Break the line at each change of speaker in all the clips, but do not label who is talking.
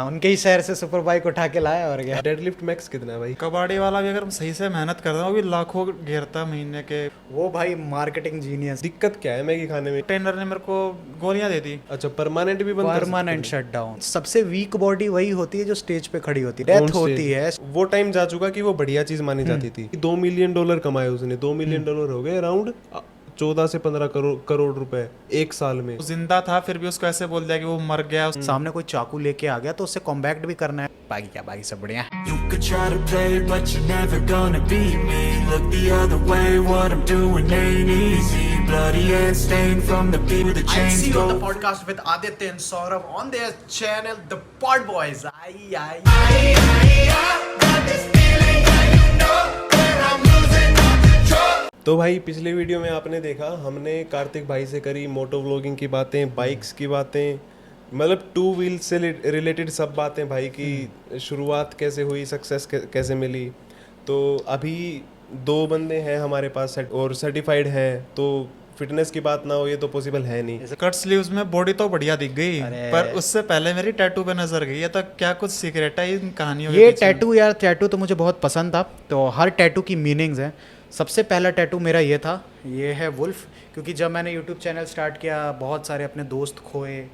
उनके ही शहर से सुपर बाइक उठा के लाया और क्या।
डेडलिफ्ट मैक्स कितना है भाई?
कबाड़ी वाला भी अगर सही से मेहनत करता है वो भी लाखों घेरता है महीने के।
वो भाई मार्केटिंग जीनियस।
दिक्कत क्या है मैगी खाने में?
ट्रेनर ने मेरे को गोलियां दे दी।
अच्छा, परमानेंट भी बंद कर सकते
परमानेंट
हैं?
Shut down. सबसे वीक बॉडी वही होती है जो स्टेज पे खड़ी होती है,
कौन
डेथ होती
stage?
है।
वो टाइम जा चुका कि वो बढ़िया चीज मानी जाती थी। $2 मिलियन कमाए उसने। $2 मिलियन हो गए अराउंड 14 से 15 करोड़ रुपए एक साल में।
वो जिंदा था फिर भी उसको ऐसे बोल दिया कि वो मर गया।
सामने कोई चाकू लेके आ गया तो उससे कॉम्बैक्ट भी करना है। बाकी क्या, बाकी सब बढ़िया।
You could try to play, but you're never gonna beat me. Look the other way, what I'm doing ain't easy. Bloody hands stained from the beat with the chains
see you
go.
on the podcast with Aditya and Saurav on their channel, The Pod Boys. Aye.
तो भाई पिछले video में आपने देखा हमने कार्तिक भाई से करी मोटो व्लॉगिंग की बातें, बाइक्स की बातें, मतलब टू व्हील से रिलेटेड सब बातें भाई की शुरुआत कैसे हुई, सक्सेस कैसे मिली। तो अभी 2 बंदे हैं हमारे पास और सर्टिफाइड हैं, तो फिटनेस की बात ना हो ये तो पॉसिबल है नहीं।
कट स्लीव्स में बॉडी तो बढ़िया दिख गई
अरे।
पर उससे पहले मेरी टैटू पे नजर गई है। तो क्या कुछ सीक्रेट है इन कहानियों के
ये
पीछे?
टैटू यार, टैटू तो मुझे बहुत पसंद था। तो हर टैटू की मीनिंग्स हैं। सबसे पहला टैटू मेरा ये था, ये है वुल्फ। क्योंकि जब मैंने यूट्यूब चैनल स्टार्ट किया बहुत सारे अपने दोस्त खोए,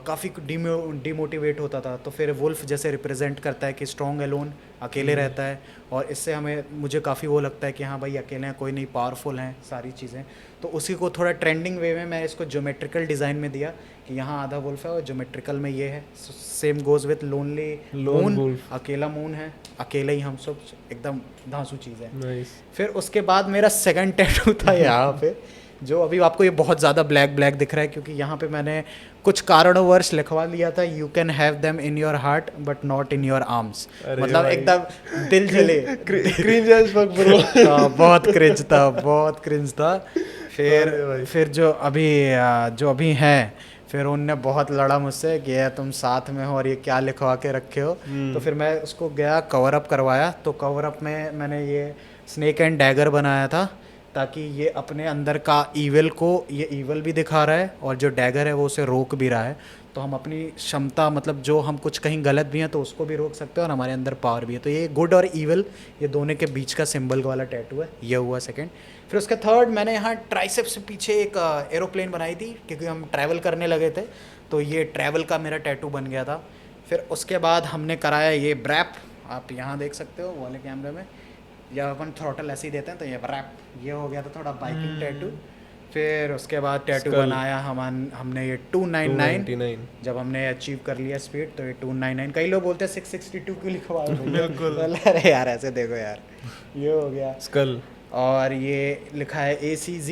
काफ़ी डिमोटिवेट होता था। तो फिर वुल्फ जैसे रिप्रेजेंट करता है कि स्ट्रॉन्ग एलोन, अकेले रहता है। और इससे मुझे काफ़ी वो लगता है कि हाँ भाई अकेले हैं, कोई नहीं, पावरफुल हैं सारी चीज़ें। तो उसी को थोड़ा ट्रेंडिंग वे में मैं इसको ज्योमेट्रिकल डिज़ाइन में दिया कि यहाँ आधा वुल्फ है और ज्योमेट्रिकल में ये है। Same goes with lonely moon,
wolf।
अकेला मून है, अकेले ही हम सब, एकदम धांसू चीज़ है।
नाइस।
फिर उसके बाद मेरा सेकंड टैटू था यहाँ पे, जो अभी आपको ये बहुत ज़्यादा ब्लैक दिख रहा है क्योंकि यहाँ पे मैंने कुछ कारणवश लिखवा लिया था, you can have them in your heart but not in your arms.
अरे
मतलब
भाई।
एकदम दिल जले।
Cringe as fuck bro.
हाँ, बहुत क्रिंज था, बहुत क्रिंज था। फिर जो अभी हैं, फिर उनने बहुत लड़ा मुझसे कि यार तुम साथ में हो और ये क्या लिखवा के रखे हो। तो फिर मैं उसको गया कवर अप करवाया। तो कवर अप में मैंने ये स्नेक एंड डैगर बनाया था ताकि ये अपने अंदर का ईविल को, ये ईविल भी दिखा रहा है और जो डैगर है वो उसे रोक भी रहा है। तो हम अपनी क्षमता, मतलब जो हम कुछ कहीं गलत भी हैं तो उसको भी रोक सकते हैं और हमारे अंदर पावर भी है। तो ये गुड और ईविल, ये दोनों के बीच का सिंबल वाला टैटू है। ये हुआ सेकंड। फिर उसके थर्ड मैंने यहाँ ट्राइसेप्स से पीछे एक एरोप्लेन बनाई थी क्योंकि हम ट्रैवल करने लगे थे। तो ये ट्रैवल का मेरा टैटू बन गया था। फिर उसके बाद हमने कराया ये ब्रैप, आप यहाँ देख सकते हो वाले कैमरे में, या अपन थ्रॉटल ऐसे ही देते हैं। तो ये ब्रैप, ये हो गया था थोड़ा बाइकिंग टैटू। फिर उसके बाद टैटू बनाया हमने ये 299। जब हमने अचीव कर लिया स्पीड तो ये 299। कई लोग बोलते हैं 662 क्यों लिखवाओ। बिल्कुल। अरे यार ऐसे देखो यार, ये हो गया
स्कल।
और ये लिखा है ACZ,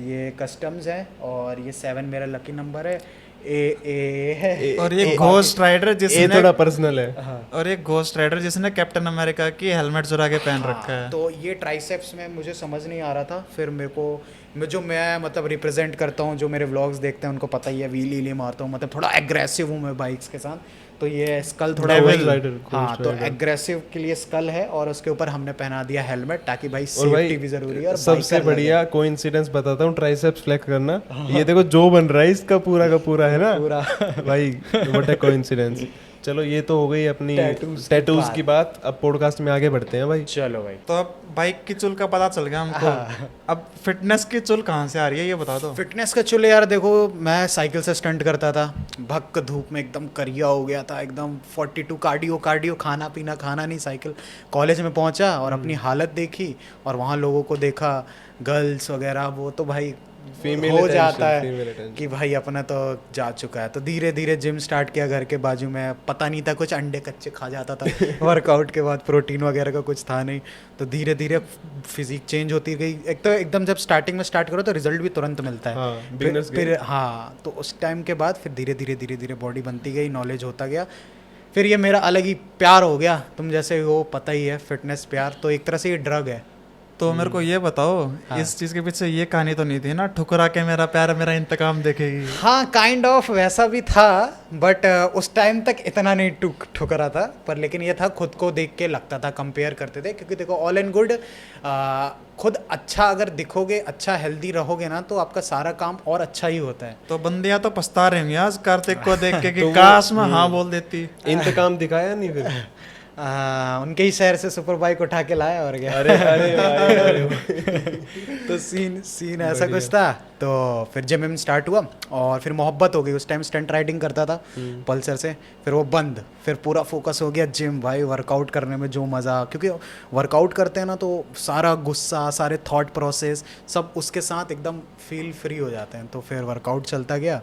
ये कस्टम्स है। और ये 7 मेरा लकी नंबर है। ए है।
और ये घोस्ट राइडर जिसने,
ये थोड़ा पर्सनल है।
हाँ।
और ये घोस्ट राइडर जिसने कैप्टन अमेरिका की हेलमेट चुरा के पहन रखा है।
तो ये ट्राइसेप्स में मुझे समझ नहीं आ रहा था। फिर मेरे को मैं मतलब रिप्रेजेंट करता हूँ, जो मेरे व्लॉग्स देखते हैं उनको पता ही है, व्हीली मारता हूँ, मतलब थोड़ा एग्रेसिव हूँ मैं बाइक्स के साथ। तो ये स्कल थोड़ा हाँ, तो एग्रेसिव के लिए स्कल है और उसके ऊपर हमने पहना दिया हेलमेट ताकि भाई सेफ्टी भी जरूरी है। और
सबसे बढ़िया कोइंसिडेंस बताता हूँ ट्राइसेप्स फ्लेक्स करना। ये देखो जो बन रहा है इसका पूरा का पूरा है ना
पूरा।
भाई व्हाट अ कोइंसिडेंस। चलो ये तो हो गई अपनी टैटूज की बात। अब पॉडकास्ट में आगे बढ़ते हैं भाई।
चलो भाई।
तो अब बाइक की चुल का पता चल गया हमको। अब फिटनेस की चुल कहाँ से आ रही है ये बता दो।
फिटनेस का चुले यार देखो, मैं साइकिल से स्टंट करता था, भक्क धूप में एकदम करिया हो गया था, एकदम 42 कार्डियो, खाना पीना खाना नहीं, साइकिल। कॉलेज में पहुंचा और अपनी हालत देखी और वहाँ लोगों को देखा, गर्ल्स वगैरह, वो तो भाई हो जाता है कि भाई अपना तो जा चुका है। तो धीरे धीरे जिम स्टार्ट किया घर के बाजू में। पता नहीं था कुछ, अंडे कच्चे खा जाता था वर्कआउट के बाद, प्रोटीन वगैरह का कुछ था नहीं। तो धीरे धीरे फिजिक चेंज होती गई। एक तो एकदम जब स्टार्टिंग में स्टार्ट करो तो रिजल्ट भी तुरंत मिलता है। फिर हाँ, तो उस टाइम के बाद फिर धीरे धीरे बॉडी बनती गई, नॉलेज होता गया। फिर ये मेरा अलग ही प्यार हो गया। तुम जैसे हो पता ही है, फिटनेस प्यार तो एक तरह से ये ड्रग है।
तो मेरे को ये बताओ, इस चीज के पीछे ये कहानी तो नहीं थी ना, ठुकरा के मेरा प्यार मेरा इंतकाम देखेगी?
हाँ काइंड ऑफ वैसा भी था, बट उस टाइम तक इतना नहीं ठुकरा था, पर लेकिन ये था खुद को देख के लगता था, कंपेयर करते थे, क्योंकि देखो ऑल एंड गुड खुद अच्छा अगर दिखोगे, अच्छा हेल्दी रहोगे ना, तो आपका सारा काम और अच्छा ही होता है।
तो बंदियां तो पछता रहे होंगे आज कार्तिक को देख के कि काश मैं हाँ बोल देती।
इंतकाम दिखाया नहीं फिर?
उनके ही शहर से सुपर बाइक उठा के लाया और क्या।
अरे अरे भाई, अरे भाई।
तो सीन ऐसा कुछ था। तो फिर जिम स्टार्ट हुआ और फिर मोहब्बत हो गई। उस टाइम स्टंट राइडिंग करता था पल्सर से, फिर वो बंद, फिर पूरा फोकस हो गया जिम। भाई वर्कआउट करने में जो मज़ा, क्योंकि वर्कआउट करते हैं ना तो सारा गुस्सा, सारे थॉट प्रोसेस सब उसके साथ एकदम फील फ्री हो जाते हैं। तो फिर वर्कआउट चलता गया,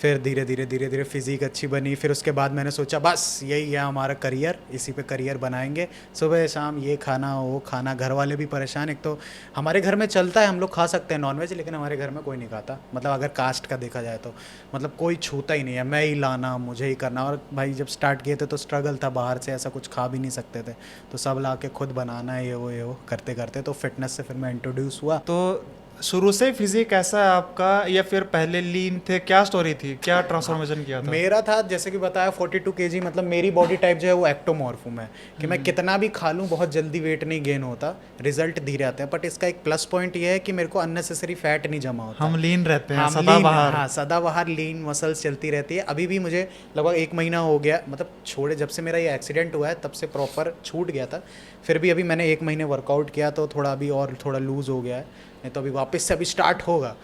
फिर धीरे धीरे फिज़िक अच्छी बनी। फिर उसके बाद मैंने सोचा बस यही है हमारा करियर, इसी पे करियर बनाएंगे। सुबह शाम ये खाना वो खाना, घर वाले भी परेशान। एक तो हमारे घर में चलता है, हम लोग खा सकते हैं नॉनवेज, लेकिन हमारे घर में कोई नहीं खाता। मतलब अगर कास्ट का देखा जाए तो मतलब कोई छूता ही नहीं है, मैं ही लाना, मुझे ही करना। और भाई जब स्टार्ट किए थे तो स्ट्रगल था, बाहर से ऐसा कुछ खा भी नहीं सकते थे, तो सब ला के खुद बनाना है, ये वो करते करते तो फिटनेस से फिर मैं इंट्रोड्यूस हुआ।
तो शुरू से फिजिक ऐसा है आपका, या फिर पहले लीन थे? क्या स्टोरी थी, क्या ट्रांसफॉर्मेशन किया था?
मेरा था जैसे कि बताया 42 kg, मतलब मेरी बॉडी टाइप जो है वो एक्टोमॉर्फुम है, कि मैं कितना भी खा लूँ बहुत जल्दी वेट नहीं गेन होता, रिजल्ट धीरे आते हैं। बट इसका एक प्लस पॉइंट ये है कि मेरे को अननेसेसरी फैट नहीं जमा होता।
हम लीन रहते हैं,
हाँ,
सदाबहार।
हाँ सदाबहार लीन मसल्स चलती रहती है। अभी भी मुझे लगभग 1 महीना हो गया, मतलब छोड़े जब से मेरा ये एक्सीडेंट हुआ है तब से प्रॉपर छूट गया था। फिर भी अभी मैंने 1 महीने वर्कआउट किया तो थोड़ा अभी और थोड़ा लूज़ हो गया है, नहीं तो अभी वापस से अभी स्टार्ट होगा।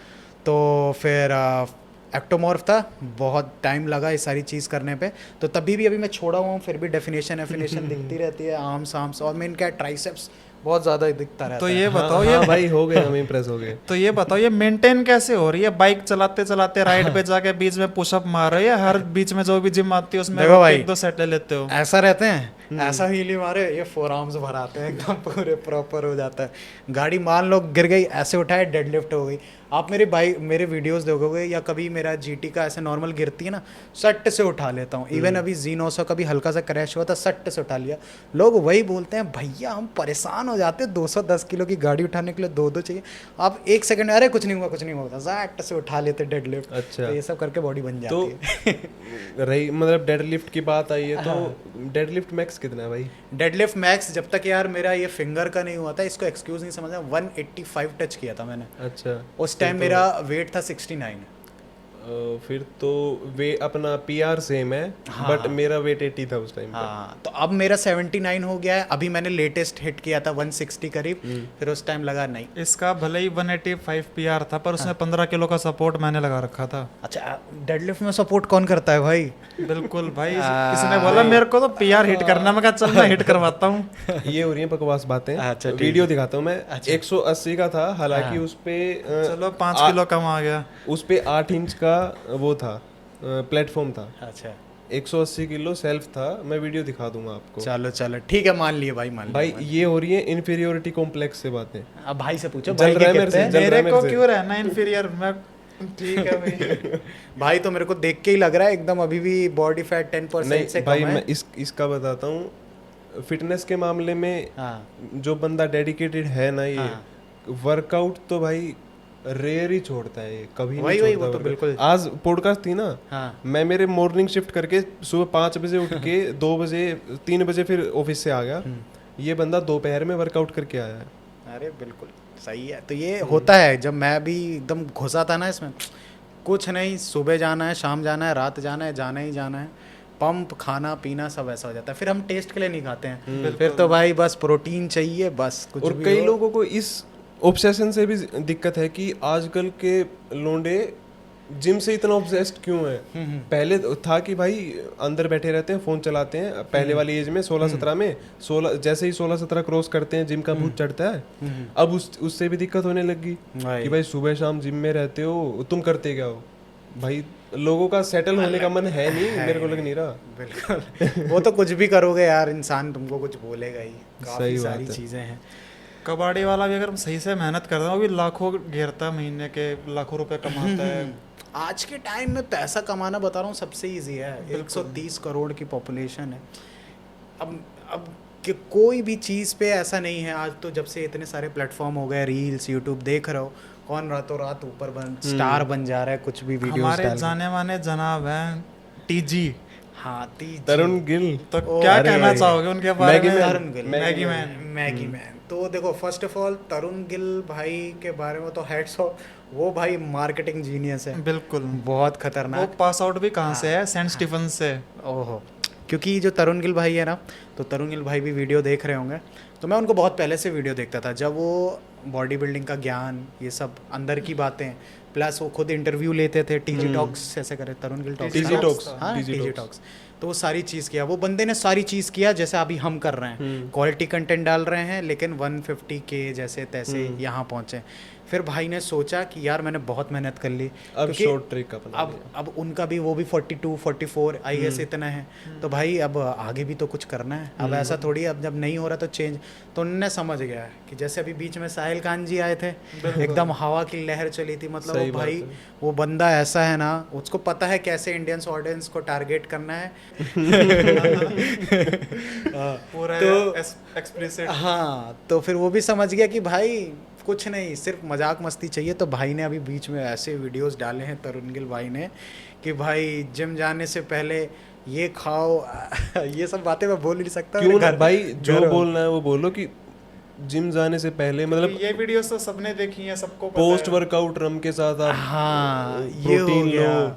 तो फिर एक्टोमॉर्फ था, बहुत टाइम लगा ये सारी चीज़ करने पे, तो तभी भी अभी मैं छोड़ा हुआ हूँ, फिर भी डेफिनेशन दिखती रहती है, आर्म्स और मेन क्या ट्राइसेप्स बहुत ज़्यादा दिखता रहता
तो
है।
ये बताओ,
हाँ,
ये
हाँ भाई हो गए, हम इम्प्रेस हो गए।
तो ये बताओ ये मेंटेन कैसे हो रही है? बाइक चलाते चलाते राइड पे जाके बीच में पुशअप मार रहे हो, या हर बीच में जो भी जिम आती है उसमें
देखो भाई,
1-2 सेट ले लेते हो?
ऐसा रहते हैं, ऐसा हीली मारे, ये 4 आर्म्स भराते हैं एकदम पूरे प्रॉपर हो जाता है। गाड़ी मान लो गिर गई, ऐसे उठाए डेडलिफ्ट हो गई। आप मेरे वीडियोस देखोगे या कभी मेरा जीटी का ऐसे नॉर्मल गिरती है ना, सट से उठा लेता हूँ। इवन अभी Z900 का भी हल्का सा क्रैश हुआ था, सट से उठा लिया। लोग वही बोलते हैं भैया हम परेशान हो जाते हैं 210 किलो की गाड़ी उठाने के लिए 2 चाहिए, आप 1 सेकंड अरे कुछ नहीं हुआ सट से उठा लेते डेडलिफ्ट।
अच्छा,
तो ये सब करके बॉडी बन जाती है।
तो रही मतलब डेडलिफ्ट की बात आई है, तो डेडलिफ्ट मैक्स कितना है भाई?
डेडलिफ्ट मैक्स जब तक यार मेरा ये फिंगर का नहीं हुआ था, इसको एक्सक्यूज नहीं समझा, 185 टच किया था मैंने।
अच्छा,
उस टाइम मेरा वेट था 69।
फिर तो वे अपना पीआर सेम है, बट मेरा वेट 80 था उस टाइम पे।
हाँ, तो अब मेरा 79 हो गया है। अभी मैंने लेटेस्ट हिट किया था 160 करीब, फिर उस टाइम लगा नहीं।
इसका भले ही 185 पीआर था, पर उसमें 15 किलो का सपोर्ट मैंने लगा रखा था।
अच्छा, डेडलिफ्ट में सपोर्ट कौन करता है भाई?
बिल्कुल भाई, किसने बोला मेरे को तो पीआर हिट करना? मैं कहा चल मैं हिट करवाता हूँ।
ये हो रही है बकवास बातें।
अच्छा, ठीक
वीडियो दिखाता हूँ मैं। 180 का था, हालांकि उस पे
चलो 5 किलो कम आ गया।
उस पे 8 इंच का वो था, प्लेटफॉर्म था।
अच्छा,
180 किलो सेल्फ था। मैं वीडियो दिखा दूंगा आपको।
चलो ठीक है, मान लिए भाई, मान लिए।
भाई ये हो रही है इन्फीरियोरिटी कॉम्प्लेक्स से बातें।
अब भाई से पूछो,
जल
भाई
रहा है
क्या
मेरे
कहते
से,
हैं?
जल रहा है
मेरे को
मेरे से।
क्यों रहना इन्फीरियर? मैं ठीक है भाई।
भाई तो मेरे को देख के ही लग रहा है एकदम अभी भी बॉडी फैट 10% से
नहीं भाई,
कम है।
मैं इसका बताता हूँ। फिटनेस के मामले में
हाँ,
जो बंदा डेडिकेटेड है ना, ये
हाँ।
वर्कआउट तो भाई रेयर ही छोड़ता है, ये कभी नहीं
वही
छोड़ता
वो तो
workout।
बिल्कुल।
आज पॉडकास्ट थी ना,
हाँ।
मैं मेरे मॉर्निंग शिफ्ट करके सुबह 5 बजे उठ के 2 बजे 3 बजे फिर ऑफिस से आ गया। ये बंदा दोपहर में वर्कआउट करके आया है।
अरे बिल्कुल सही है। तो ये होता है, जब मैं भी एकदम घुसा था ना इसमें, कुछ नहीं, सुबह जाना है, शाम जाना है, रात जाना है, जाना ही जाना है, पंप, खाना पीना सब ऐसा हो जाता है। फिर हम टेस्ट के लिए नहीं खाते हैं, फिर तो भाई बस प्रोटीन चाहिए, बस कुछ
और
भी
कई
हो।
लोगों को इस ऑब्सेशन से भी दिक्कत है कि आजकल के लोंडे जिम से इतना ऑब्सेस्ड क्यों है। पहले था कि भाई अंदर बैठे रहते हैं, फोन चलाते हैं। पहले वाली एज में 16-17 में 16 जैसे ही 16-17 क्रॉस करते हैं, जिम का भूत चढ़ता है। अब उससे भी दिक्कत होने लगी कि भाई सुबह शाम जिम में रहते हो, तुम करते क्या हो? भाई लोगों का सेटल होने का मन है नहीं, मेरे को लग नहीं रहा।
बिल्कुल। वो तो कुछ भी करोगे यार, इंसान तुमको कुछ बोलेगा ही। काफी
सही
सारी
बात है।
चीजें हैं।
कबाड़ी वाला भी अगर सही से मेहनत करता है, वो भी लाखों घेरता है, महीने के लाखों रुपए कमाता है।
आज के टाइम में पैसा कमाना, बता रहा हूँ, सबसे इजी है। 130 करोड़ की पॉपुलेशन है। अब कि कोई भी चीज़ पे ऐसा नहीं है। आज तो जब से इतने सारे प्लेटफॉर्म हो गए, रील्स यूट्यूब देख रहे हो, कौन रातों रात ऊपर स्टार बन जा रहा है कुछ भी वीडियोस
हमारे
डाल के।
जाने माने जनाब हैं टीजी,
हाँ तीज
तरुण गिल।
तो क्या
अरे
कहना
भाई।
चाहोगे उनके बारे
मैगी
में?
Man.
Tarun Gill,
Maggi man.
Maggi man. तो देखो first of all Tarun Gill भाई के बारे में तो हेड्स ऑफ, वो भाई मार्केटिंग जीनियस है,
बिल्कुल।
बहुत
वो
खतरनाक।
पास आउट भी कहाँ से है? सेंट स्टीफन से।
ओहो, क्योंकि जो तरुण गिल भाई है ना, तो तरुण गिल भाई भी वीडियो देख रहे होंगे, तो मैं उनको बहुत पहले से वीडियो देखता था, जब वो बॉडी बिल्डिंग का ज्ञान, ये सब अंदर की बातें, प्लस वो खुद इंटरव्यू लेते थे, टीजी टॉक्स ऐसे करे, तरुण गिल टॉक्स,
TG Talks,
हाँ
TG
टीजी
Talks।
टॉक्स। तो वो सारी चीज़ किया, वो बंदे ने सारी चीज़ किया जैसे अभी हम कर रहे हैं, क्वालिटी कंटेंट डाल रहे हैं, लेकिन 150K जैसे तैसे यहाँ पहुँचे। फिर भाई ने सोचा कि यार मैंने बहुत मेहनत कर ली,
अब
क्योंकि
शॉर्ट ट्रिक का बना लिया।
अब उनका भी वो भी 42 44 IAS इतना है, तो भाई अब आगे भी तो कुछ करना है। अब ऐसा थोड़ी, अब जब नहीं हो रहा तो चेंज। तो उनने समझ गया कि जैसे अभी बीच में साहिल खान जी आए थे, एकदम हवा की लहर चली थी, मतलब
सही
वो
बात
भाई
है।
वो बंदा ऐसा है ना, उसको पता है कैसे इंडियंस ऑडियंस को टारगेट करना है।
पूरा
तो-
एक्सप्लिसिट।
हाँ, तो फिर वो भी समझ गया कि भाई कुछ नहीं, सिर्फ मजाक मस्ती चाहिए। तो भाई ने अभी बीच में ऐसे वीडियोस डाले हैं तरुण गिल भाई ने कि भाई जिम जाने से पहले ये खाओ। ये सब बातें मैं बोल नहीं सकता,
क्यों
मेरे
ना
घर-
भाई, जो
घर-
बोलना है वो बोलो कि जिम जाने से पहले मतलब
ये वीडियोस तो सबने देखी है, सबको पता
पोस्ट
है।
वर्कआउट रम के साथ आप
हाँ ये हो
प्रोटीन
गया,
लो।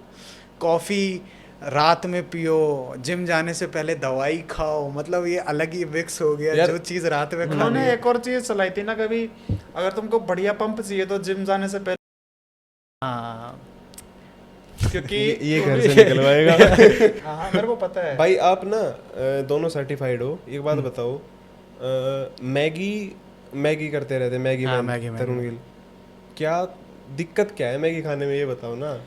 कॉफ़ी रात में पियो, जिम जाने से पहले दवाई खाओ, मतलब ये अलग ही मिक्स हो गया।
यार,
जो चीज़ रात में खानी
उन्होंने
है।
एक और चीज चलाई थी ना कभी, अगर तुमको बढ़िया पंप चाहिए तो जिम जाने से पहले,
हाँ
क्योंकि
ये घर से निकलवाएगा।
हाँ हाँ, मेरे को पता है
भाई आप ना दोनों सर्टिफाइड हो। एक बात बताओ, मैगी करते रहते, मैगी
हाँ,
man,
Maggi man.
Tarun Gill, क्या दिक्कत क्या है मैगी खाने में, ये बताओ ना।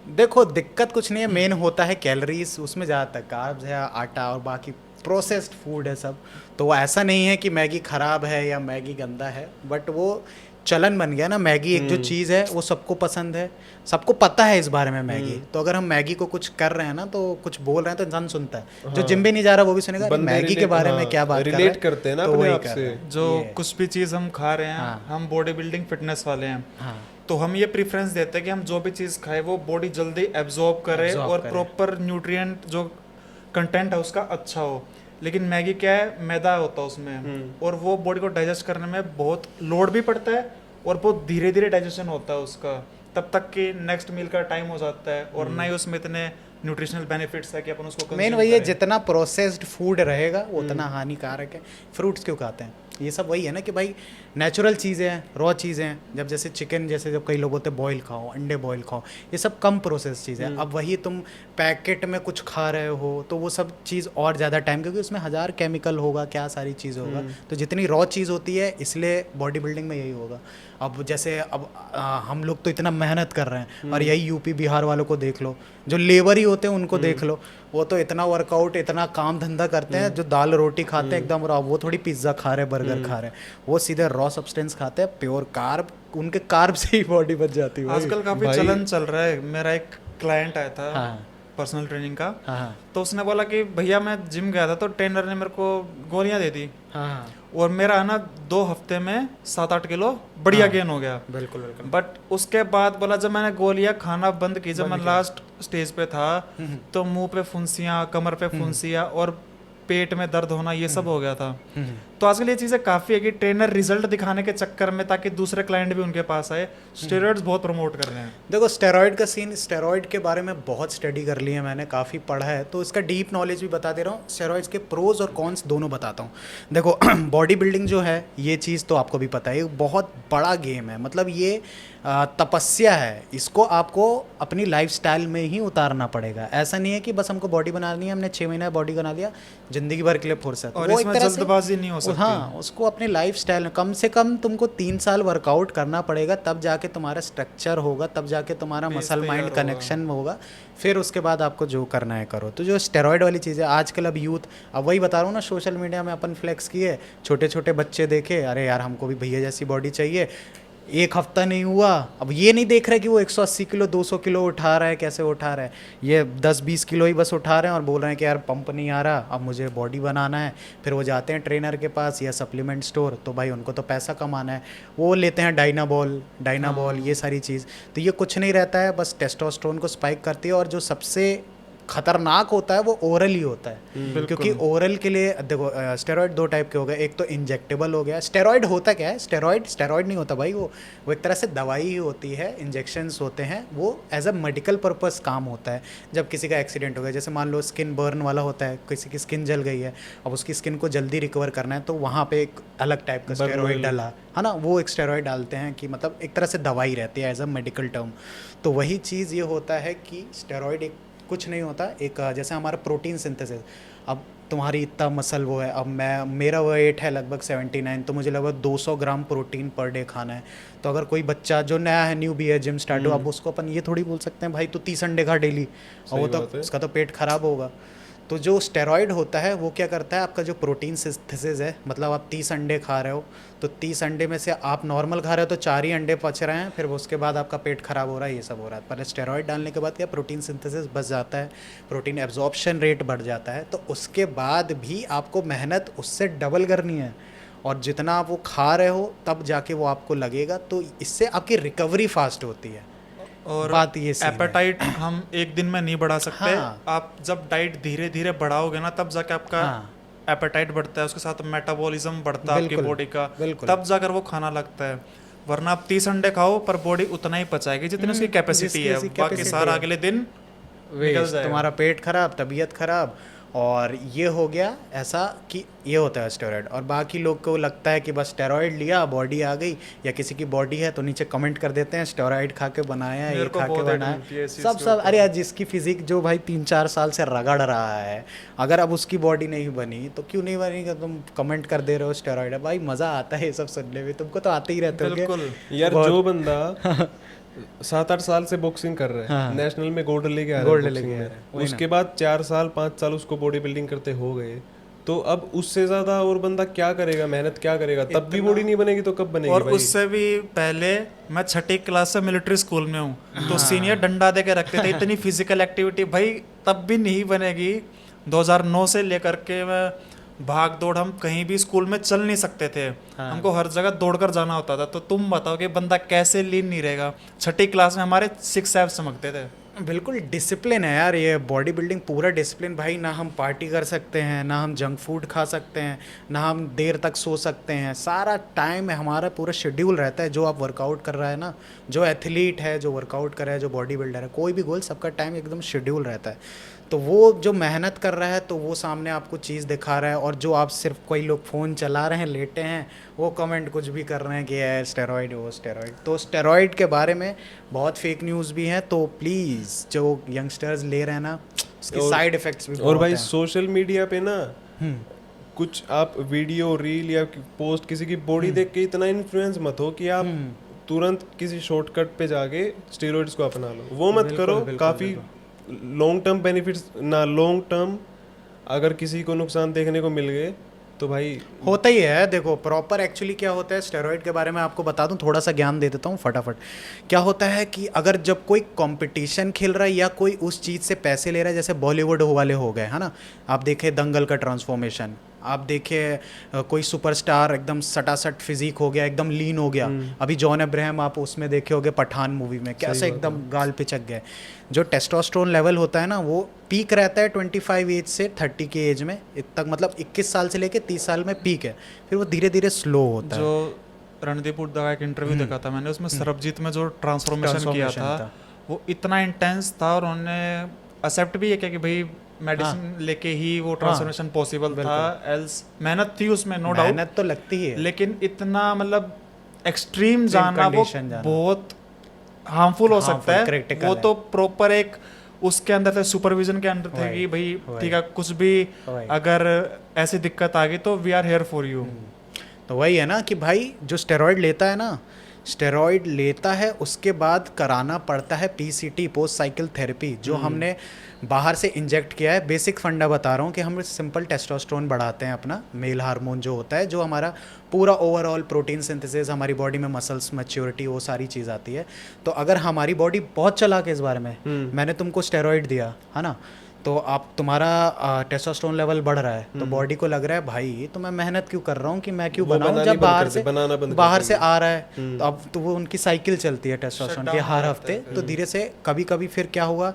देखो दिक्कत कुछ नहीं है, मेन होता है कैलोरीज, उसमें ज़्यादातर कार्ब्स है, आटा और बाकी प्रोसेस्ड फूड है सब। तो वो ऐसा नहीं है कि मैगी ख़राब है या मैगी गंदा है, बट वो चलन बन गया ना। मैगी एक जो चीज़ है वो सबको पसंद है, सबको पता है इस बारे में मैगी। तो अगर हम मैगी को कुछ कर रहे हैं ना, तो कुछ बोल रहे हैं तो इंसान सुनता है। जो जिम भी नहीं जा रहा वो भी सुनेगा, अरे
बंदे
मैगी के
relate-
बारे में
हाँ,
क्या बात कर रहा
relate
है,
करते हैं ना
तो
अपने
वही
आप
कर
से।
रहे हैं।
जो
ये-
कुछ भी चीज हम खा रहे हैं,
हाँ।
हम बॉडी बिल्डिंग फिटनेस वाले हैं,
हाँ
तो हम ये प्रेफरेंस देते हैं कि हम जो भी चीज़ खाए वो बॉडी जल्दी एब्जॉर्ब करे
Absorb
और
करे।
प्रॉपर न्यूट्रिएंट जो कंटेंट है उसका अच्छा हो। लेकिन मैगी क्या है, मैदा होता है उसमें, और वो बॉडी को डाइजेस्ट करने में बहुत लोड भी पड़ता है और बहुत धीरे धीरे डाइजेशन होता है उसका, तब तक कि नेक्स्ट मील का टाइम हो जाता है, और ना ही उसमें इतने न्यूट्रिशनल बेनिफिट्स है कि अपन उसको
मेन
consume
वही है,
करें।
जितना प्रोसेस्ड फूड रहेगा वो उतना हानिकारक है। फ्रूट्स क्यों खाते हैं, ये सब वही है ना कि भाई नेचुरल चीज़ें हैं, रॉ चीज़ें हैं। जब जैसे चिकन, जैसे जब कई लोग बोलते हैं बॉयल खाओ, अंडे बॉयल खाओ, ये सब कम प्रोसेस चीज़ है। अब वही तुम पैकेट में कुछ खा रहे हो तो वो सब चीज़ और ज़्यादा टाइम, क्योंकि उसमें 1000 केमिकल होगा, क्या सारी चीज़ होगा। तो जितनी रॉ चीज़ होती है, इसलिए बॉडी बिल्डिंग में यही होगा। अब जैसे अब हम लोग तो इतना मेहनत कर रहे हैं, और यही यूपी बिहार वालों को देख लो, जो लेबर ही होते हैं उनको देख लो, वो तो इतना वर्कआउट, इतना काम धंधा करते हैं, जो दाल रोटी खाते हैं एकदम रॉ, वो थोड़ी पिज्ज़ा खा रहे, बर्गर खा रहे, वो सीधे रॉ सब्सटेंस खाते हैं, प्योर कार्ब, उनके कार्ब से ही बॉडी बच जाती है भाई।
आजकल काफी
भाई-
चलन चल रहा है। मेरा एक क्लाइंट आया था
हाँ
पर्सनल ट्रेनिंग का,
हाँ हाँ
तो उसने बोला कि भैया मैं जिम गया था तो ट्रेनर ने मेरे को गोलियां दे दी,
हाँ
और मेरा है ना 2 हफ्ते में 7-8 किलो बढ़िया गेन हो गया।
बिल्कुल बिल्कुल।
बट उसके बाद बोला जब मैंने गोलियां खाना बंद की, जब मैं लास्ट स्टेज पे था, तो मुंह पे फुंसियां, कमर पे फुंसियां और पेट में दर्द होना, ये सब हो गया था। तो आजकल ये चीज़ें काफ़ी है कि ट्रेनर रिजल्ट दिखाने के चक्कर में, ताकि दूसरे क्लाइंट भी उनके पास आए, स्टेरॉइड्स बहुत प्रमोट कर रहे हैं।
देखो स्टेरॉइड का सीन, स्टेरॉइड के बारे में बहुत स्टडी कर ली है मैंने, काफ़ी पढ़ा है, तो इसका डीप नॉलेज भी बता दे रहा हूँ। स्टेरॉइड्स के प्रोज और कॉन्स दोनों बताता हूँ। देखो बॉडी बिल्डिंग जो है, ये चीज़ तो आपको भी पता है, ये बहुत बड़ा गेम है, मतलब ये तपस्या है। इसको आपको अपनी लाइफस्टाइल में ही उतारना पड़ेगा। ऐसा नहीं है कि बस हमको बॉडी बनानी है, हमने 6 महीने बॉडी बना लिया, जिंदगी भर के लिए फुर्सत।
और
वो एक
इसमें
तरह से-
जल्दबाजी नहीं हो सकती।
हाँ, उसको अपने लाइफस्टाइल में कम से कम तुमको 3 साल वर्कआउट करना पड़ेगा, तब जाके तुम्हारा स्ट्रक्चर होगा, तब जाके तुम्हारा
Base
मसल
तैयार
माइंड
होगा।
कनेक्शन होगा, फिर उसके बाद आपको जो करना है करो। तो जो स्टेरॉइड वाली चीज़ है आजकल, अब यूथ, अब वही बता रहा हूँ ना, सोशल मीडिया में अपन फ्लेक्स किए, छोटे छोटे बच्चे देखे, अरे यार हमको भी भैया जैसी बॉडी चाहिए, एक हफ्ता नहीं हुआ, अब ये नहीं देख रहे कि वो 180 किलो 200 किलो उठा रहा है, कैसे उठा रहा है, ये 10-20 किलो ही बस उठा रहे हैं और बोल रहे हैं कि यार पंप नहीं आ रहा, अब मुझे बॉडी बनाना है। फिर वो जाते हैं ट्रेनर के पास या सप्लीमेंट स्टोर, तो भाई उनको तो पैसा कमाना है, वो लेते हैं डायनाबॉल ये सारी चीज़। तो ये कुछ नहीं रहता है, बस टेस्टोस्टेरोन को स्पाइक करती है। और जो सबसे खतरनाक होता है वो ओरल ही होता है, क्योंकि ओरल के लिए देखो स्टेरॉइड 2 टाइप के हो गए, एक तो इंजेक्टेबल हो गया। स्टेरॉइड होता क्या है, स्टेरॉइड नहीं होता भाई, वो एक तरह से दवाई ही होती है, इंजेक्शंस होते हैं, वो एज अ मेडिकल पर्पस काम होता है। जब किसी का एक्सीडेंट हो गया, जैसे मान लो स्किन बर्न वाला होता है, किसी की स्किन जल गई है, अब उसकी स्किन को जल्दी रिकवर करना है, तो वहाँ पे एक अलग टाइप का स्टेरॉइड डाला है ना, वो एक स्टेरॉइड डालते हैं कि मतलब एक तरह से दवाई रहती है एज अ मेडिकल टर्म। तो वही चीज़ ये होता है कि स्टेरॉइड एक कुछ नहीं होता, एक जैसे हमारा प्रोटीन सिंथेसिस। अब तुम्हारी इतना मसल वो है, अब मेरा वेट है लगभग 79, तो मुझे लगभग 200 ग्राम प्रोटीन पर डे खाना है। तो अगर कोई बच्चा जो नया है, न्यू भी है, जिम स्टार्ट हो, अब उसको अपन ये थोड़ी बोल सकते हैं भाई तू 30 अंडे खा डेली, और वो तो उसका तो पेट खराब होगा। तो जो स्टेरॉइड होता है वो क्या करता है, आपका जो प्रोटीन सिंथेसिस है, मतलब आप 30 अंडे खा रहे हो, तो 30 अंडे में से आप नॉर्मल खा रहे हो तो 4 ही अंडे पच रहे हैं, फिर उसके बाद आपका पेट खराब हो रहा है, ये सब हो रहा है। पर स्टेरॉइड डालने के बाद क्या, प्रोटीन सिंथेसिस बच जाता है, प्रोटीन एब्जॉर्प्शन रेट बढ़ जाता है, तो उसके बाद भी आपको मेहनत उससे डबल करनी है, और जितना आप वो खा रहे हो तब जाके वो आपको लगेगा, तो इससे आपकी रिकवरी फास्ट होती है।
और
बात ये
एपेटाइट हम एक दिन में नहीं बढ़ा सकते।
हाँ।
आप जब डाइट धीरे धीरे बढ़ाओगे ना, तब जाके आपका एपेटाइट बढ़ता है, उसके साथ मेटाबॉलिज्म बढ़ता है आपकी बॉडी का, तब जाकर वो खाना लगता है। वरना आप 30 अंडे खाओ पर बॉडी उतना ही पचाएगी जितनी उसकी कैपेसिटी है, बाकी सारा अगले दिन निकल जाएगा।
तुम्हारा पेट खराब, तबीयत खराब। और ये हो गया ऐसा कि ये होता है स्टेरॉइड। और बाकी लोग को लगता है कि बस स्टेरॉइड लिया बॉडी आ गई, या किसी की बॉडी है तो नीचे कमेंट कर देते हैं स्टेरॉइड खा के बनाया, ये खा के बनाया, सब अरे यार जिसकी फिजिक जो भाई 3-4 साल से रगड़ रहा है, अगर अब उसकी बॉडी नहीं बनी तो क्यों नहीं बनेगी, तुम कमेंट कर दे रहे हो स्टेरॉइड है। भाई मज़ा आता है ये सब सुनने में, तुमको तो आते ही रहते हो
यार। जो बंदा 7-8 साल से बॉक्सिंग कर रहा है, हाँ। नेशनल में गोल्ड लेके आ रहा है, उसके बाद 4 साल 5 साल उसको बॉडी बिल्डिंग करते हो गए, तो अब उससे ज्यादा और बंदा क्या करेगा, मेहनत क्या करेगा, तब भी बॉडी नहीं बनेगी तो कब बनेगी।
और भाई? उससे भी पहले मैं 6ठी क्लास से मिलिट्री स्कूल में हूँ, तो सीनियर डंडा दे के रखते थे, इतनी फिजिकल एक्टिविटी भाई तब भी नहीं बनेगी। 2009 से लेकर के मैं भाग दौड़, हम कहीं भी स्कूल में चल नहीं सकते थे, हाँ। हमको हर जगह दौड़कर जाना होता था। तो तुम बताओ कि बंदा कैसे लीन नहीं रहेगा। 6ठी क्लास में हमारे 6 एब्स चमकते थे।
बिल्कुल डिसिप्लिन है यार, ये बॉडी बिल्डिंग पूरा डिसिप्लिन भाई। ना हम पार्टी कर सकते हैं, ना हम जंक फूड खा सकते हैं, ना हम देर तक सो सकते हैं, सारा टाइम हमारा पूरा शेड्यूल रहता है। जो आप वर्कआउट कर रहा है ना, जो एथलीट है, जो वर्कआउट कर रहा है, जो बॉडी बिल्डर है, कोई भी गोल, सबका टाइम एकदम शेड्यूल रहता है। तो वो जो मेहनत कर रहा है तो वो सामने आपको चीज़ दिखा रहा है, और जो आप सिर्फ कोई लोग फ़ोन चला रहे हैं, लेटे हैं, वो कमेंट कुछ भी कर रहे हैं कि है स्टेरॉइड वो स्टेरॉइड। तो स्टेरॉइड के बारे में बहुत फेक न्यूज़ भी हैं, तो प्लीज़ जो यंगस्टर्स ले रहे हैं ना, उसके साइड इफ़ेक्ट्स भी बहुत हैं।
और भाई सोशल मीडिया पे ना कुछ आप वीडियो रील या पोस्ट किसी की बॉडी देख के इतना इन्फ्लुएंस मत हो कि आप तुरंत किसी शॉर्टकट पे जाके स्टेरॉइड्स को अपना लो, वो मत करो। काफ़ी लॉन्ग टर्म बेनिफिट्स ना, लॉन्ग टर्म अगर किसी को नुकसान देखने को मिल गए तो भाई
होता ही है। देखो प्रॉपर एक्चुअली क्या होता है स्टेरॉइड के बारे में आपको बता दूं, थोड़ा सा ज्ञान दे देता हूं फटाफट। क्या होता है कि अगर जब कोई कंपटीशन खेल रहा है या कोई उस चीज़ से पैसे ले रहा है, जैसे बॉलीवुड वाले हो गए है ना, आप देखें दंगल का ट्रांसफॉर्मेशन, आप देखिए कोई सुपरस्टार एकदम सटासट फिजिक हो गया, एकदम लीन हो गया। अभी जॉन अब्राहम आप उसमें देखे होगे पठान मूवी में, कैसे एकदम गाल पिचक गए। जो टेस्टोस्टेरोन लेवल होता है ना, वो पीक रहता है 25 एज से 30 की एज में तक, मतलब 21 साल से लेके 30 साल में पीक है, फिर वो धीरे धीरे स्लो होता है।
जो रणदीप हुड्डा का एक इंटरव्यू देखा था मैंने, उसमें सरबजीत में जो ट्रांसफॉर्मेशन किया था वो इतना इंटेंस था, और उन्होंने एक्सेप्ट भी किया कि भाई मेडिसिन लेके ही वो ट्रांसफॉर्मेशन पॉसिबल था, एल्स मेहनत थी उसमें, नो डाउट
मेहनत तो लगती है,
लेकिन इतना मतलब एक्सट्रीम जाना वो बहुत हार्मफुल हो सकता है। वो तो प्रॉपर एक उसके अंदर थे, सुपरविजन के अंदर थे कि भाई ठीक है, कुछ भी अगर ऐसी दिक्कत आ गई तो we are here for you.
तो वही है ना कि भाई जो स्टेरॉइड लेता है ना, स्टेरॉइड लेता है उसके बाद कराना पड़ता है पीसीटी, पोस्ट साइकिल थेरेपी, जो हमने बाहर से इंजेक्ट किया है। बेसिक फंडा बता रहा हूँ कि हम सिंपल टेस्टोस्टेरोन बढ़ाते हैं, अपना मेल हार्मोन जो होता है, जो हमारा पूरा ओवरऑल प्रोटीन सिंथेसिस, हमारी बॉडी में मसल्स मैच्योरिटी, वो सारी चीज़ आती है। तो अगर हमारी बॉडी बहुत चालाक है इस बारे में, मैंने तुमको स्टेरॉइड दिया है ना, तो आप तुम्हारा टेस्टोस्टेरोन लेवल बढ़ रहा है, तो बॉडी को लग रहा है भाई तो मैं मेहनत क्यों कर रहा हूँ कि मैं क्यों बनाऊँ, जब बाहर से आ रहा है तो अब तो वो उनकी साइकिल चलती है टेस्टोस्टेरोन की हर हफ्ते। तो धीरे से कभी कभी फिर क्या हुआ,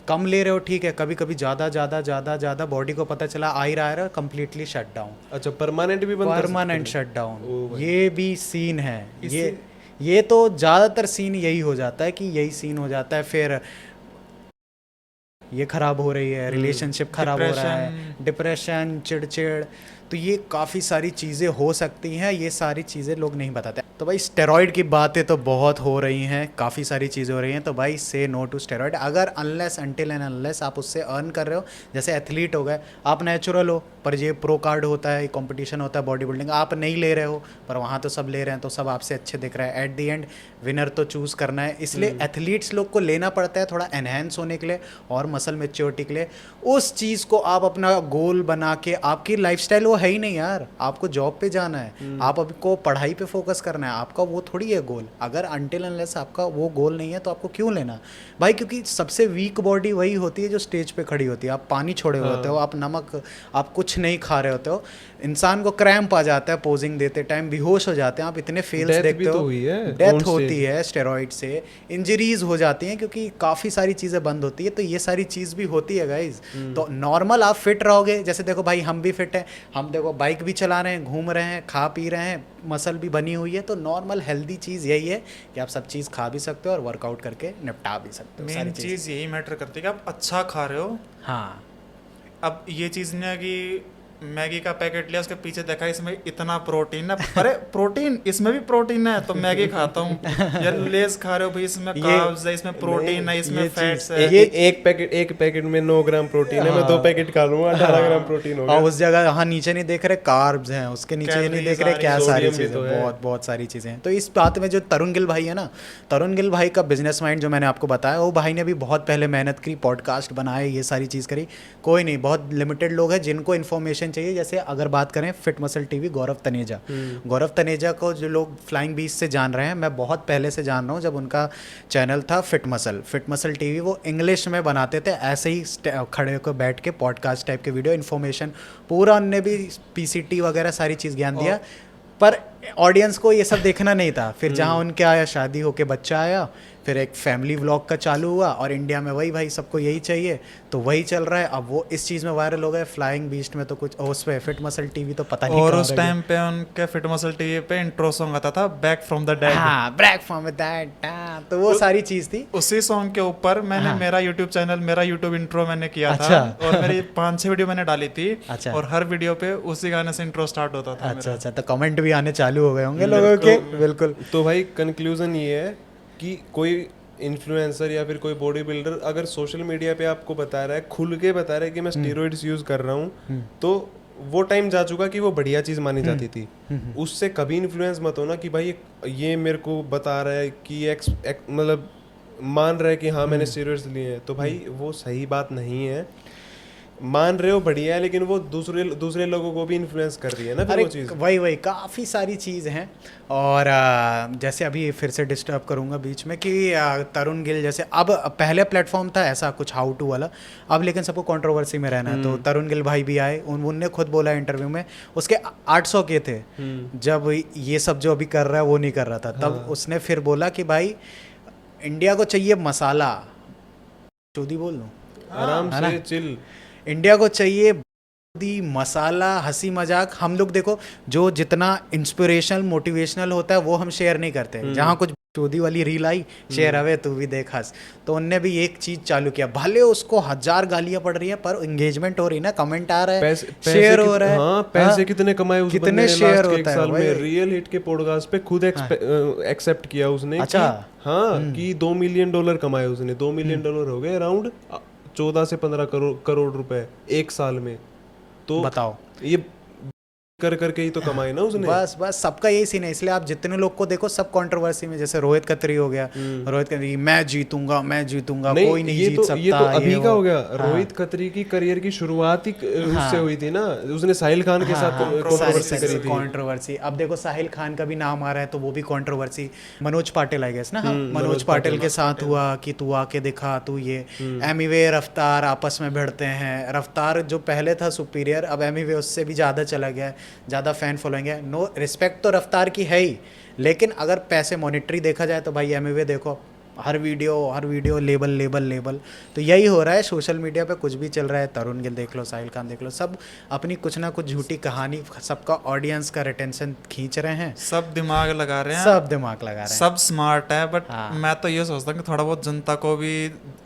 कम ले रहे हो ठीक है, कभी कभी ज़्यादा बॉडी को पता चला आ ही रहा है, कंप्लीटली शट डाउन।
अच्छा, परमानेंट भी
परमानेंट शट डाउन, ये भी सीन है। ये तो ज़्यादातर सीन यही हो जाता है कि यही सीन हो जाता है, फिर ये खराब हो रही है, रिलेशनशिप खराब हो रहा है, डिप्रेशन, चिड़चिड़, तो ये काफ़ी सारी चीज़ें हो सकती हैं। ये सारी चीज़ें लोग नहीं बताते। तो भाई स्टेरॉइड की बातें तो बहुत हो रही हैं, काफ़ी सारी चीज़ें हो रही हैं, तो भाई से नो टू स्टेरॉइड। अगर अनलेस अनटिल एंड अनलेस आप उससे अर्न कर रहे हो, जैसे एथलीट हो गए, आप नेचुरल हो, पर ये प्रो कार्ड होता है, कंपटीशन होता है बॉडी बिल्डिंग, आप नहीं ले रहे हो, पर वहाँ तो सब ले रहे हैं, तो सब आपसे अच्छे दिख रहा है। एट दी एंड विनर तो चूज़ करना है, इसलिए एथलीट्स लोग को लेना पड़ता है थोड़ा एनहेंस होने के लिए और मसल मेच्योरिटी के लिए। उस चीज़ को आप अपना गोल बना के, आपकी लाइफस्टाइल वो है ही नहीं यार, आपको जॉब पे जाना है, आप आपको पढ़ाई पे फोकस करना है, आपका वो थोड़ी है गोल। अगर अनटिल अनलेस आपका वो गोल नहीं है तो आपको क्यों लेना भाई, क्योंकि सबसे वीक बॉडी वही होती है जो स्टेज पे खड़ी होती है। आप पानी छोड़े हुए होते हो, आप नमक, आप कुछ नहीं खा रहे होते हो, इंसान को क्रैम्प आ जाता है पोजिंग देते टाइम, बेहोश हो जाते हैं, आप इतने फेल्स देखते हो, डेथ होती है स्टेरॉइड से, इंजरीज हो जाती हैं, क्योंकि काफ़ी सारी चीज़ें बंद होती है। तो ये सारी चीज़ भी होती है गाइज। तो नॉर्मल आप फिट रहोगे, जैसे देखो भाई हम भी फिट हैं, हम देखो बाइक भी चला रहे हैं, घूम रहे हैं, खा पी रहे हैं, मसल भी बनी हुई है। तो नॉर्मल हेल्दी चीज़ यही है कि आप सब चीज़ खा भी सकते हो और वर्कआउट करके निपटा भी सकते हो।
मेन चीज़ यही मैटर करती है कि आप अच्छा खा रहे हो।
हाँ,
अब ये चीज़ नहीं है कि मैगी का पैकेट लिया, उसके पीछे देखा इसमें इतना प्रोटीन है, अरे प्रोटीन, इसमें भी प्रोटीन है तो मैगी खाता हूँ। या लेस खा रहे हो भाई, इसमें कार्ब्स है, इसमें प्रोटीन है, इसमें फैट्स है।
ये एक पैकेट में 9 ग्राम प्रोटीन है, मैं 2 पैकेट खा लूंगा, 18 ग्राम प्रोटीन होगा।
और उस जगह हाँ नीचे नहीं देख रहे कार्ब्स हैं, उसके नीचे ये नहीं देख रहे क्या सारी चीज़ें, बहुत सारी चीज़ें हैं। तो इस बात में जो तरुण गिल भाई है ना, तरुण गिल भाई का बिजनेस माइंड जो मैंने आपको बताया, वो भाई ने भी बहुत पहले मेहनत की, पॉडकास्ट बनाए, ये सारी चीज़ करी। कोई नहीं, बहुत लिमिटेड लोग हैं जिनको इन्फॉर्मेशन चाहिए। जैसे अगर बात करें फिट मसल टीवी, गौरव तनेजा को जो लोग फ्लाइंग बीस्ट से जान रहे हैं, मैं बहुत पहले से जान रहा हूँ, जब उनका चैनल था फिट मसल टीवी, वो इंग्लिश में बनाते थे, ऐसे ही खड़े होकर बैठ के पॉडकास्ट टाइप के वीडियो, इन्फॉर्मेशन पूरा, उनने भी पीसीटी वगैरह सारी चीज़ ज्ञान दिया, पर ऑडियंस को ये सब देखना नहीं था। फिर जहाँ उनके आया, शादी होके बच्चा आया, फिर एक फैमिली व्लॉग का चालू हुआ, और इंडिया में वही भाई सबको यही चाहिए, तो वही चल रहा है। अब वो इस चीज़ में वायरल हो गए, फ्लाइंग बीस्ट में तो कुछ, उस पे फिट मसल टीवी तो पता नहीं।
और उस टाइम पे उनके फिट मसल टीवी पे इंट्रो सॉन्ग आता था, बैक फ्रॉम द डेड।
हाँ, बैक फ्रॉम द डेड, तो वो सारी चीज़ थी।
उसी सॉन्ग के ऊपर मैंने मेरा यूट्यूब चैनल, मेरा यूट्यूब इंट्रो मैंने किया था, और मेरी 5-6 वीडियो मैंने डाली थी, और हर वीडियो पे उसी गाने से इंट्रो स्टार्ट होता था।
अच्छा, तो कमेंट भी आने चालू हो गए होंगे लोगों के। बिल्कुल।
तो भाई कंक्लूजन ये है कि कोई इन्फ्लुएंसर या फिर कोई बॉडी बिल्डर अगर सोशल मीडिया पे आपको बता रहा है, खुल के बता रहा है कि मैं स्टेरॉइड्स यूज कर रहा हूँ, तो वो टाइम जा चुका कि वो बढ़िया चीज मानी जाती थी। उससे कभी इन्फ्लुएंस मत होना कि भाई ये मेरे को बता रहा है कि मतलब मान रहा है कि हाँ मैंने स्टेरॉइड्स लिए हैं, तो भाई वो सही बात नहीं है। मान रहे हो बढ़िया है, लेकिन वो दूसरे लोगों को भी इन्फ्लुएंस कर रही है ना, फिर वो चीज़।
वही काफ़ी सारी चीज़ हैं। और जैसे अभी फिर से डिस्टर्ब करूँगा बीच में कि तरुण गिल, जैसे अब पहले प्लेटफॉर्म था ऐसा कुछ हाउ टू वाला, अब लेकिन सबको कंट्रोवर्सी में रहना है, तो तरुण गिल भाई भी आए, उनने खुद बोला इंटरव्यू में, उसके 800 के थे जब ये सब जो अभी कर रहा है वो नहीं कर रहा था, तब उसने फिर बोला कि भाई इंडिया को चाहिए मसाला, चौधी बोल लूँ
आराम से चिल,
इंडिया को चाहिए मसाला, हंसी मजाक। हम लोग देखो जो जितना इंस्पिरेशनल मोटिवेशनल होता है वो हम शेयर नहीं करते, जहाँ कुछ चौधी वाली रील आई, शेयर हवे तू भी देख हंस, तो उनने भी एक चीज चालू किया, भले उसको 1000 गालियां पड़ रही है पर एंगेजमेंट हो रही है ना, कमेंट आ रहा है, शेयर हो रहा है।
हाँ, पैसे कितने कमाए उस बंदे ने
शेयर
लास्ट 1 साल में। रियल हिट के पॉडकास्ट पे खुद एक्सेप्ट किया उसने।
अच्छा,
हाँ, कि $2 मिलियन कमाए उसने। $2 मिलियन हो गए अराउंड 14 से 15 करोड़ रुपए 1 साल में। तो
बताओ,
ये कर करके ही तो कमाई ना उसने।
बस बस सबका यही सीन है, इसलिए आप जितने लोग को देखो सब कंट्रोवर्सी में, जैसे रोहित खत्री हो गया, रोहित खत्री मैं जीतूंगा कोई नहीं जीत सकता,
ये तो अभी का
वो।
हो गया। रोहित खत्री की करियर की शुरुआत ही उससे हुई थी ना, उसने साहिल खान के साथ कंट्रोवर्सी करी थी।
कंट्रोवर्सी, अब देखो साहिल खान का भी नाम आ रहा है तो वो भी controversy, Manoj Patil I guess ना, हाँ मनोज पाटिल के साथ हुआ कि तू आके दिखा, तू ये एमीवे रफ्तार आपस में भिड़ते हैं, रफ्तार जो पहले था सुपीरियर, अब एमीवे उससे भी ज़्यादा चला गया है, ज़्यादा फैन फॉलोइंग है। नो रिस्पेक्ट तो रफ्तार की है ही, लेकिन अगर पैसे मॉनिटरी देखा जाए तो भाई एमीवे देखो हर वीडियो लेबल। तो यही हो रहा है सोशल मीडिया पे, कुछ भी चल रहा है, तरुण गिल देख लो, साहिल खान देख लो, सब अपनी कुछ ना कुछ झूठी कहानी, सबका ऑडियंस का रिटेंशन खींच रहे हैं,
सब दिमाग लगा रहे हैं,
सब दिमाग लगा रहे हैं,
सब स्मार्ट है, बट
हाँ।
मैं तो ये सोचता हूँ कि थोड़ा बहुत जनता को भी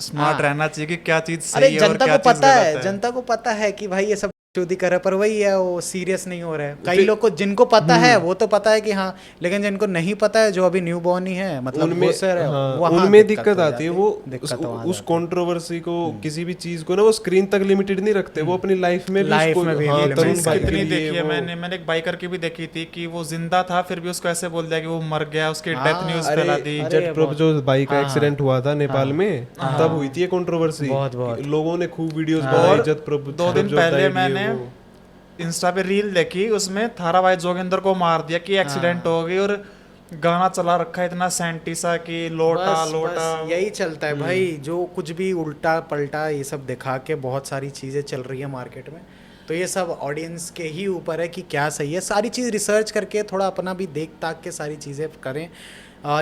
स्मार्ट
हाँ।
रहना चाहिए कि क्या चीज
अरे
सही है और
जनता
क्या
को
चीज
पता
गलत
है,
है।
जनता को पता है कि भाई ये सब चोरी कर रहा है, पर वही है वो सीरियस नहीं हो रहा है। कई लोग को जिनको पता है वो तो पता है कि हाँ, लेकिन जिनको नहीं पता है, जो अभी न्यू बॉर्न ही है, मतलब
उनमें
वहाँ
उनमें दिक्कत आती है। वो
दिक्कत
उस कंट्रोवर्सी को, किसी भी चीज को ना वो स्क्रीन तक लिमिटेड नहीं रखते, वो अपनी लाइफ में भी
लाइफ
उसको,
में भी
हाँ,
limit
तरुण
करते
भाई
कितनी
के लिए
देखी है
वो-
मैंने एक बाइकर की भी देखी थी कि वो जिंदा था, फिर भी उसको ऐसे बोल दिया कि वो मर गया, उसकी डेथ न्यूज फैला दी।
अरे
जेट प्रोप जो बाइक का एक्सीडेंट हुआ था नेपाल में, तब हुई थी ये कंट्रोवर्सी,
बहुत।
लोगों ने खूब वीडियोस बनाई। जेट प्रोप
2 दिन पहले मैंने इंस्टा पे रील देखी, उसमें थारा भाई जोगिंदर को मार दिया कि एक्सीडेंट हो गई, और गाना चला रखा है इतना सैंटीसा कि लोटा
बस यही चलता है भाई, जो कुछ भी उल्टा पलटा ये सब दिखा के बहुत सारी चीज़ें चल रही है मार्केट में, तो ये सब ऑडियंस के ही ऊपर है कि क्या सही है। सारी चीज़ रिसर्च करके थोड़ा अपना भी देख ताक के सारी चीज़ें करें।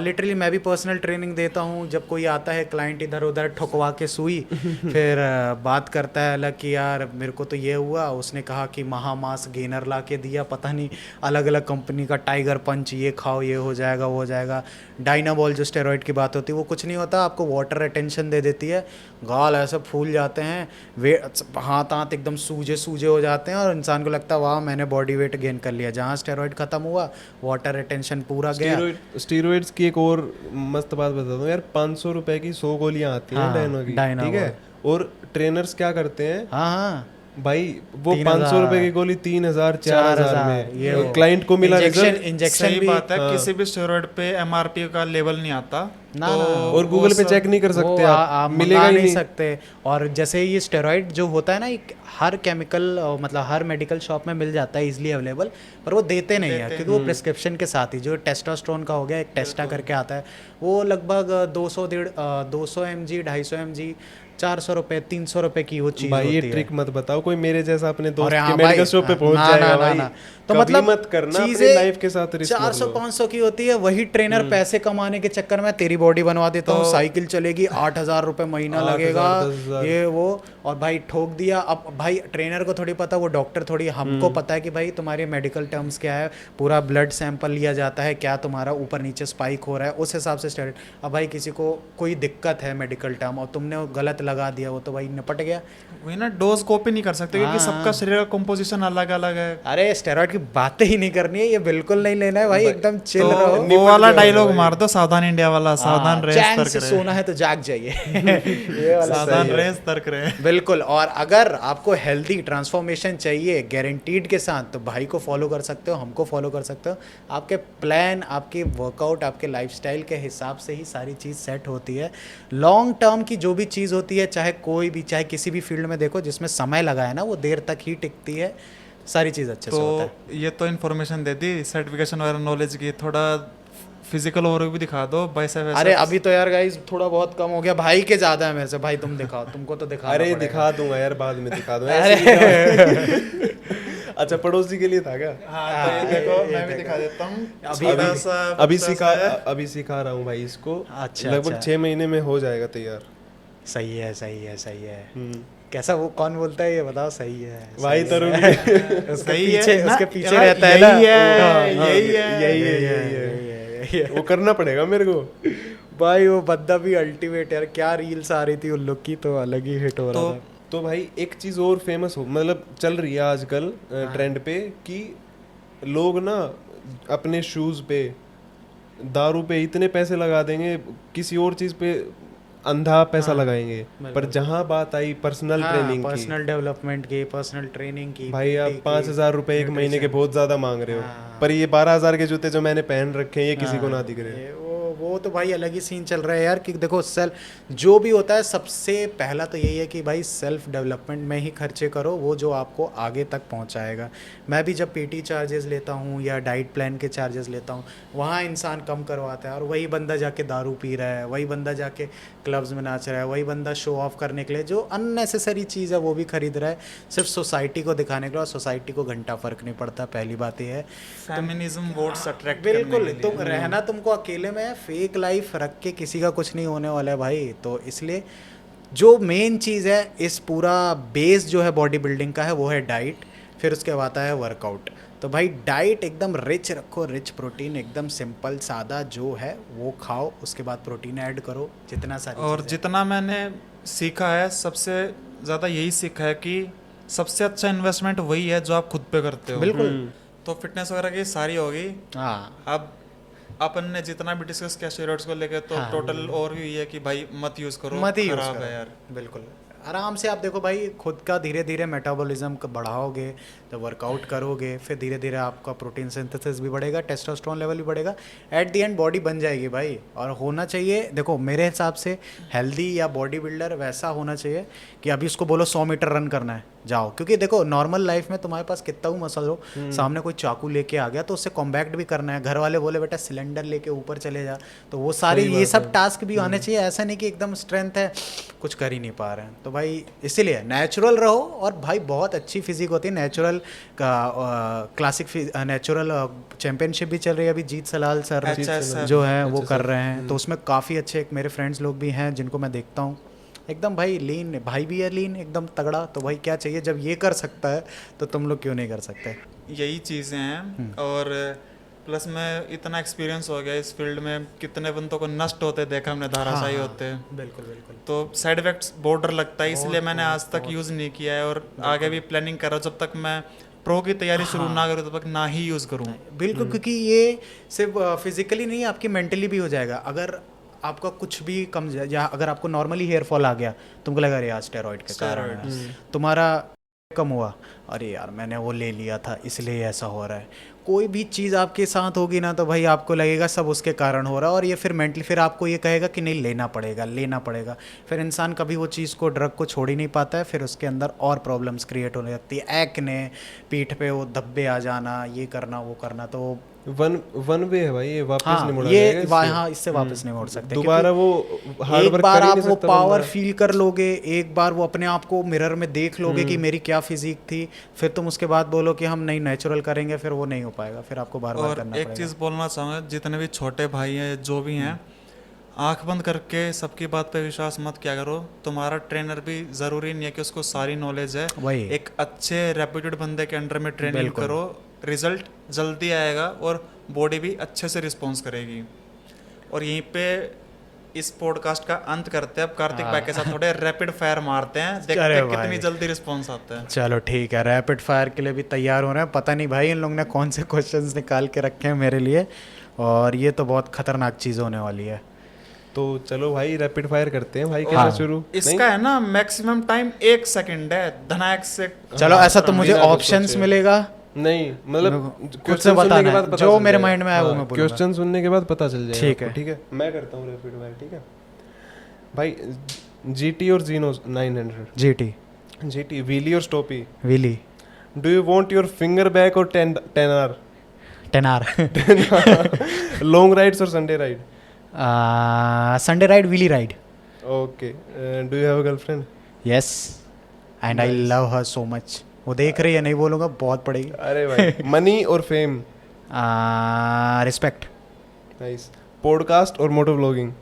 लिटरली मैं भी पर्सनल ट्रेनिंग देता हूँ, जब कोई आता है क्लाइंट इधर उधर ठुकवा के सुई फिर बात करता है अलग कि यार मेरे को तो ये हुआ, उसने कहा कि महामास गेनर ला के दिया, पता नहीं अलग अलग कंपनी का, टाइगर पंच ये खाओ ये हो जाएगा वो हो जाएगा, डायनाबॉल जो स्टेरॉइड की बात होती है वो कुछ नहीं होता, आपको वाटर रिटेंशन दे देती है, गाल ऐसे फूल जाते हैं, वे हाथ एकदम सूजे हो जाते हैं, और इंसान को लगता है वाह मैंने बॉडी वेट गेन कर लिया। जहाँ स्टेरॉइड खत्म हुआ वाटर रिटेंशन पूरा गया।
स्टीरॉइड्स की एक और मस्त बात बता दूं यार, 500 रुपए की 100 गोलियां आती हैं डायनो की, ठीक है, और ट्रेनर्स क्या करते हैं,
हाँ
भाई वो 500 रुपए की गोली 3000 4000 में
ये
क्लाइंट को मिला रिजल्ट।
इंजेक्शन
सही
भी
बात है, किसी भी स्टेरॉइड पे एमआरपी का लेवल नहीं आता,
ना,
तो
ना।
और गूगल पे चेक नहीं कर सकते आप, मिलेगा ही नहीं
सकते। और जैसे ये स्टेरॉइड जो होता है ना, हर केमिकल मतलब हर मेडिकल शॉप में मिल जाता है इजीली अवेलेबल, पर वो देते नहीं है क्योंकि वो प्रिस्क्रिप्शन के साथ ही, जो टेस्टोस्टेरोन का हो गया एक टेस्टा करके आता है, वो लगभग 200 mg 250 mg 400 रुपए 300 रुपए की वो चीज
भाई ये
होती है।
ट्रिक मत बताओ, कोई मेरे जैसा अपने दोस्त
अरे
के
हाँ
मेडिकल
भाई,
शॉप पे पहुंच
ना,
जाएगा
ना,
भाई,
ना। तो
कभी
मतलब
मत करना, अपनी
चीजें
लाइफ के साथ रिस्क
400-500 की होती है, वही ट्रेनर पैसे कमाने के चक्कर में तेरी बॉडी बनवा देता हूँ, साइकिल चलेगी 8000 रुपए महीना
8,000,
लगेगा
10,000।
ये वो, और भाई ठोक दिया। अब भाई ट्रेनर को थोड़ी पता, वो डॉक्टर थोड़ी, हमको पता है कि भाई तुम्हारे मेडिकल टर्म्स क्या है, पूरा ब्लड सैंपल लिया जाता है, क्या तुम्हारा ऊपर नीचे स्पाइक हो रहा है, उस हिसाब से स्टेरॉइड। अब भाई किसी को कोई दिक्कत है मेडिकल टर्म और तुमने वो गलत लगा दिया, वो तो भाई निपट गया।
वही ना, डोज कॉपी नहीं कर सकते क्योंकि सबका शरीर का कंपोजिशन अलग अलग है।
अरे स्टेरॉइड की बातें ही नहीं करनी है, ये बिल्कुल नहीं लेना है भाई, एकदम चिल रहो।
वो वाला डायलॉग मार दो, सावधान इंडिया वाला, सावधान रहे
चैन
सतर्क
से
रहे,
सोना है तो जाग जाइए ये वाला
सावधान रहे सतर्क रहे।
बिल्कुल। और अगर आपको हेल्दी ट्रांसफॉर्मेशन चाहिए गारंटीड के साथ, तो भाई को फॉलो कर सकते हो, हमको फॉलो कर सकते हो। आपके प्लान, आपके वर्कआउट, आपके लाइफस्टाइल के हिसाब से ही सारी चीज़ सेट होती है। लॉन्ग टर्म की जो भी चीज़ होती है, चाहे कोई भी, चाहे किसी भी फील्ड में देखो, जिसमें समय लगा है ना, वो देर तक ही टिकती है, सारी चीज़ अच्छे से होता है।
तो ये तो इन्फॉर्मेशन दे दी सर्टिफिकेशन वगैरह नॉलेज की, थोड़ा फिजिकल ओवरव्यू भी दिखा दो बाइसेप्स।
अरे अभी तो यार गाइस थोड़ा बहुत कम हो गया, भाई के ज्यादा है मेरे से। भाई तुम दिखाओ, तुमको तो दिखा।
अरे दिखा दूंगा यार, बाद में दिखा दूंगा। अच्छा पड़ोसी के लिए था क्या?
हाँ, तो ये देखो मैं भी दिखा देता हूँ।
अभी सिखा रहा हूँ भाई इसको।
अच्छा,
लगभग 6 महीने में हो जाएगा तैयार।
सही है, सही है, सही है। कैसा, वो कौन बोलता है ये बताओ? सही है
भाई तरुण
उसके पीछे रहता है ना,
यही वो करना पड़ेगा मेरे को।
भाई वो बंदा भी अल्टीमेट यार, क्या रील्स आ रही थी उन लोग की, तो अलग ही हिट हो रहा था।
तो भाई एक चीज और फेमस हो, मतलब चल रही है आजकल ट्रेंड पे, कि लोग ना अपने शूज पे, दारू पे इतने पैसे लगा देंगे, किसी और चीज पे अंधा पैसा लगाएंगे, पर जहाँ बात आई पर्सनल ट्रेनिंग की,
पर्सनल डेवलपमेंट की, पर्सनल ट्रेनिंग की,
भाई आप 5,000 रुपए एक महीने के बहुत ज्यादा मांग रहे हो,
हाँ।
पर ये 12,000 के जूते जो मैंने पहन रखे हैं ये किसी को ना दिख रहे।
वो तो भाई अलग ही सीन चल रहा है यार कि देखो सेल्फ जो भी होता है सबसे पहला तो यही है कि भाई सेल्फ डेवलपमेंट में ही खर्चे करो, वो जो आपको आगे तक पहुंचाएगा। मैं भी जब पीटी चार्जेस लेता हूँ या डाइट प्लान के चार्जेस लेता हूँ, वहाँ इंसान कम करवाता है और वही बंदा जाके दारू पी रहा है, वही बंदा जाके क्लब्स में नाच रहा है, वही बंदा शो ऑफ करने के लिए जो अननेसेसरी चीज़ है वो भी खरीद रहा है सिर्फ सोसाइटी को दिखाने के लिए। और सोसाइटी को घंटा फर्क नहीं पड़ता, पहली बात ये है।
फेमिनिज्म वोट्स अट्रैक्ट
बिल्कुल, तुम रहना तुमको अकेले में है, फेक लाइफ रख के किसी का कुछ नहीं होने वाला है भाई। तो इसलिए जो मेन चीज़ है, इस पूरा बेस जो है बॉडी बिल्डिंग का है वो है डाइट, फिर उसके बाद आता है वर्कआउट। तो भाई डाइट एकदम रिच रखो, रिच प्रोटीन, एकदम सिंपल सादा जो है वो खाओ, उसके बाद प्रोटीन ऐड करो जितना सारी
और
चीज़ें।
जितना मैंने सीखा है, सबसे ज़्यादा यही सीखा है कि सबसे अच्छा इन्वेस्टमेंट वही है जो आप खुद पे करते हो।
बिल्कुल।
तो फिटनेस वगैरह की सारी होगी।
हाँ
अब अपन ने जितना भी डिस्कस किया स्टेरॉइड्स को लेके, तो टोटल और भी ये है कि भाई मत यूज़ करो,
मत ही यूज़
खराब
करो
है यार।
बिल्कुल। आराम से आप देखो भाई, खुद का धीरे धीरे मेटाबॉलिज्म बढ़ाओगे, जब वर्कआउट करोगे फिर धीरे धीरे आपका प्रोटीन सिंथेसिस भी बढ़ेगा, टेस्टोस्टेरोन लेवल भी बढ़ेगा, एट द एंड बॉडी बन जाएगी भाई। और होना चाहिए, देखो मेरे हिसाब से हेल्दी या बॉडी बिल्डर वैसा होना चाहिए कि अभी उसको बोलो 100 मीटर रन करना है, जाओ। क्योंकि देखो नॉर्मल लाइफ में तुम्हारे पास कितना भी मसल हो, सामने कोई चाकू लेके आ गया तो उससे कॉम्बैक्ट भी करना है, घर वाले बोले बेटा सिलेंडर लेके ऊपर चले जा, तो वो सारे ये सब टास्क भी आने चाहिए। ऐसा नहीं कि एकदम स्ट्रेंथ है कुछ कर ही नहीं पा रहे हैं। तो भाई इसीलिए नेचुरल रहो। और भाई बहुत अच्छी फिजिक होती है नेचुरल का, क्लासिक नेचुरल चैंपियनशिप भी चल रही है अभी, जीत सलाल सर जो है वो कर रहे हैं, तो उसमें काफ़ी अच्छे मेरे फ्रेंड्स लोग भी हैं जिनको मैं देखता हूँ, एकदम भाई लीन, भाई भी है लीन एकदम तगड़ा। तो भाई क्या चाहिए, जब ये कर सकता है तो तुम लोग क्यों नहीं कर सकते।
यही चीज़ें हैं। और प्लस में इतना एक्सपीरियंस हो गया इस फील्ड में, कितने बंदों को नष्ट होते देखा हमने, धाराशायी होते हैं।
बिल्कुल बिल्कुल।
तो साइड इफेक्ट्स बॉर्डर लगता है, इसलिए मैंने आज तक यूज़ नहीं किया है और आगे भी प्लानिंग कर रहा हूँ, जब तक मैं प्रो की तैयारी शुरू ना करूँ तब तक ना ही यूज़ करूँ।
बिल्कुल, क्योंकि ये सिर्फ फिजिकली नहीं, आपकी मेंटली भी हो जाएगा। अगर आपका कुछ भी कम, या अगर आपको नॉर्मली हेयर फॉल आ गया, तुमको लगा अरे यार स्टेरॉइड के कारण है, तुम्हारा कम हुआ, अरे यार मैंने वो ले लिया था इसलिए ऐसा हो रहा है। कोई भी चीज़ आपके साथ होगी ना तो भाई आपको लगेगा सब उसके कारण हो रहा है, और ये फिर मेंटली फिर आपको ये कहेगा कि नहीं लेना पड़ेगा लेना पड़ेगा। फिर इंसान कभी वो चीज़ को, ड्रग को छोड़ ही नहीं पाता है, फिर उसके अंदर और प्रॉब्लम्स क्रिएट होने लगती है, एक्ने, पीठ पे वो धब्बे आ जाना, ये करना वो करना। तो
वन वे है भाई, ये वापस
हाँ,
नहीं मुड़ा
ये
जाएगा इससे।
हाँ, इससे वापस नहीं मोड़ सकते।
दोबारा वो हार्ड
एक
वर्क
बार
कर ही
आप
नहीं
वो
सकता
पावर
बंदा।
फील कर लोगे, एक बार वो अपने आप को मिरर में देख लोगे कि मेरी क्या फिजिक थी, फिर तुम उसके बाद बोलो कि हम नहीं नेचुरल करेंगे, फिर वो नहीं हो पाएगा, फिर आपको बार बार
और
करना
एक
पड़ेगा।
चीज़ बोलना चाहूँगा, जितने भी छोटे भाई हैं जो भी हैं, आंख बंद करके सबकी बात पे विश्वास मत किया करो। तुम्हारा ट्रेनर भी ज़रूरी नहीं है कि उसको सारी नॉलेज है।
वही।
एक अच्छे रेप्यूटेड बंदे के अंडर में ट्रेनिंग करो, रिजल्ट जल्दी आएगा और बॉडी भी अच्छे से रिस्पॉन्स करेगी। और यहीं पे इस पॉडकास्ट का अंत करते हैं। अब कार्तिक भाई के साथ थोड़े रैपिड फायर मारते हैं, देखते
अरे
हैं
भाई।
कितनी जल्दी रिस्पॉन्स आता है।
चलो ठीक है, रैपिड फायर के लिए भी तैयार हो रहे हैं। पता नहीं भाई इन लोगों ने कौन से क्वेश्चंस निकाल के रखे हैं मेरे लिए, और ये तो बहुत खतरनाक चीज़ होने वाली है।
तो चलो भाई रैपिड फायर करते हैं भाई,
हाँ।
कैसे शुरू?
इसका है ना मैक्सिमम टाइम 1 सेकंड है, धनायक से।
चलो ऐसा तो मुझे
बिना कुछ
ऑप्शंस
सोचे।
मिलेगा,
नहीं मतलब
खुद से बताना है, जो मेरे माइंड में आया वो मैं बोलूंगा।
क्वेश्चन सुनने के बाद पता चल जाएगा
ठीक
आपको,
है।
ठीक है। मैं करता हूँ रैपिड फायर, ठीक है भाई। जीटी और जीनो 900?
जीटी।
जीटी, व्हीली और stoppie?
Wheelie.
Do you want your finger back और 10 आर?
10 आर।
लॉन्ग राइड्स और Sunday ride?
Sunday ride, wheelie ride.
Okay. Do you have a girlfriend?
Yes, and I love her so much. वो देख रही है, नहीं बोलूँगा, बहुत पड़ेगी।
अरे भाई मनी और फेम?
रिस्पेक्ट।
नाइस। पॉडकास्ट और मोटो व्लॉगिंग?